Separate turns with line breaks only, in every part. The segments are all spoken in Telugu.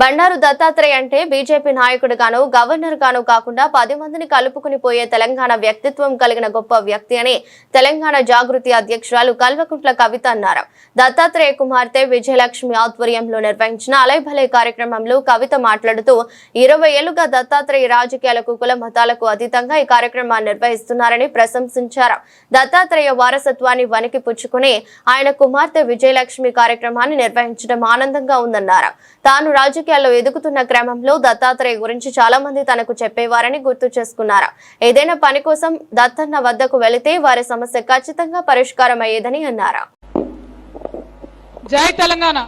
బండారు దత్తాత్రేయ అంటే బీజేపీ నాయకుడుగాను గవర్నర్ గాను కాకుండా 10 మందిని కలుపుకుని పోయే తెలంగాణ వ్యక్తిత్వం కలిగిన గొప్ప వ్యక్తి అని తెలంగాణ జాగృతి అధ్యక్షురాలు కల్వకుంట్ల కవిత అన్నారు. దత్తాత్రేయ కుమార్తె విజయలక్ష్మి ఆధ్వర్యంలో నిర్వహించిన అలైభలై కార్యక్రమంలో కవిత మాట్లాడుతూ 20 ఏళ్లుగా దత్తాత్రేయ రాజకీయాలకు కుల మతాలకు అతీతంగా ఈ కార్యక్రమాన్ని నిర్వహిస్తున్నారని ప్రశంసించారు. దత్తాత్రేయ వారసత్వాన్ని వనికి పుచ్చుకుని ఆయన కుమార్తె విజయలక్ష్మి కార్యక్రమాన్ని నిర్వహించడం ఆనందంగా ఉందన్నారు. తాను రాజకీయాల్లో ఎదుగుతున్న క్రమంలో దత్తాత్రేయ గురించి చాలా మంది తనకు చెప్పేవారని గుర్తు చేసుకున్నారు. ఏదైనా పని కోసం దత్తన్న వద్దకు వెళితే వారి సమస్య ఖచ్చితంగా పరిష్కారం అయ్యేదని అన్నారు.
జై తెలంగాణ.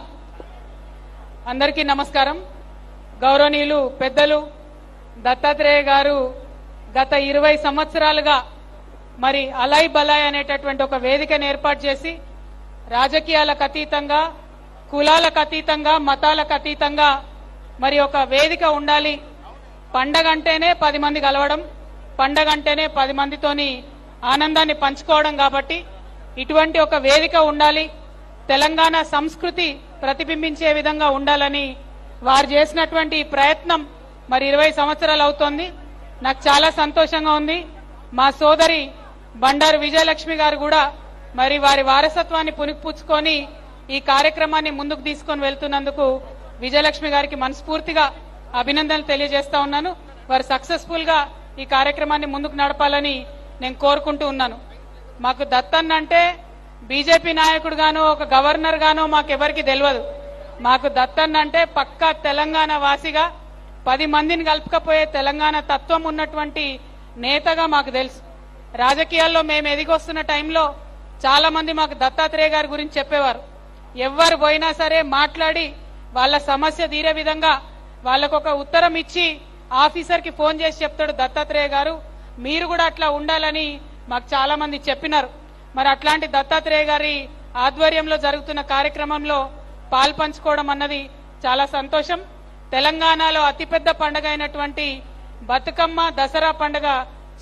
అందరికీ నమస్కారం. గౌరవనీయులు పెద్దలు దత్తాత్రేయ గారు గత 20 సంవత్సరాలుగా మరి అలై బలాయ్ అనేటటువంటి ఒక వేదికను ఏర్పాటు చేసి రాజకీయాలకు అతీతంగా, కులాలకు అతీతంగా, మతాలకు అతీతంగా మరి ఒక వేదిక ఉండాలి. పండగ అంటేనే 10 మంది కలవడం, పండగ అంటేనే 10 మందితోని ఆనందాన్ని పంచుకోవడం. కాబట్టి ఇటువంటి ఒక వేదిక ఉండాలి, తెలంగాణ సంస్కృతి ప్రతిబింబించే విధంగా ఉండాలని వారు చేసినటువంటి ప్రయత్నం మరి 20 సంవత్సరాలు అవుతోంది. నాకు చాలా సంతోషంగా ఉంది. మా సోదరి బండారు విజయలక్ష్మి గారు కూడా మరి వారి వారసత్వాన్ని పునిపుచ్చుకొని ఈ కార్యక్రమాన్ని ముందుకు తీసుకొని వెళ్తున్నందుకు విజయలక్ష్మి గారికి మనస్ఫూర్తిగా అభినందనలు తెలియజేస్తా ఉన్నాను. వారు సక్సెస్ఫుల్ గా ఈ కార్యక్రమాన్ని ముందుకు నడపాలని నేను కోరుకుంటూ ఉన్నాను. మాకు దత్తన్న అంటే బీజేపీ నాయకుడు గానో ఒక గవర్నర్ గానో మాకెవరికి తెలియదు. మాకు దత్తన్న అంటే పక్కా తెలంగాణ వాసిగా 10 మందిని కలుపుకపోయే తెలంగాణ తత్వం ఉన్నటువంటి నేతగా మాకు తెలుసు. రాజకీయాల్లో మేము ఎదిగొస్తున్న టైంలో చాలా మంది మాకు దత్తాత్రేయ గారి గురించి చెప్పేవారు. ఎవరు పోయినా సరే మాట్లాడి వాళ్ళ సమస్య తీరే విధంగా వాళ్ళకు ఒక ఉత్తరం ఇచ్చి ఆఫీసర్ కి ఫోన్ చేసి చెప్తాడు దత్తాత్రేయ గారు, మీరు కూడా అట్లా ఉండాలని మాకు చాలా మంది చెప్పినారు. మరి అట్లాంటి దత్తాత్రేయ గారి ఆధ్వర్యంలో జరుగుతున్న కార్యక్రమంలో పాల్పంచుకోవడం అన్నది చాలా సంతోషం. తెలంగాణలో అతిపెద్ద పండుగ అయినటువంటి బతుకమ్మ, దసరా పండుగ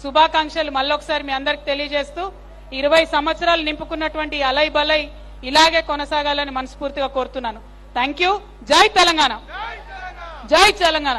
శుభాకాంక్షలు మళ్ళొకసారి మీ అందరికి తెలియజేస్తూ 20 సంవత్సరాలు నింపుకున్నటువంటి అలై బలై ఇలాగే కొనసాగాలని మనస్ఫూర్తిగా కోరుతున్నాను. Thank you. జై తెలంగాణ. జై తెలంగాణ.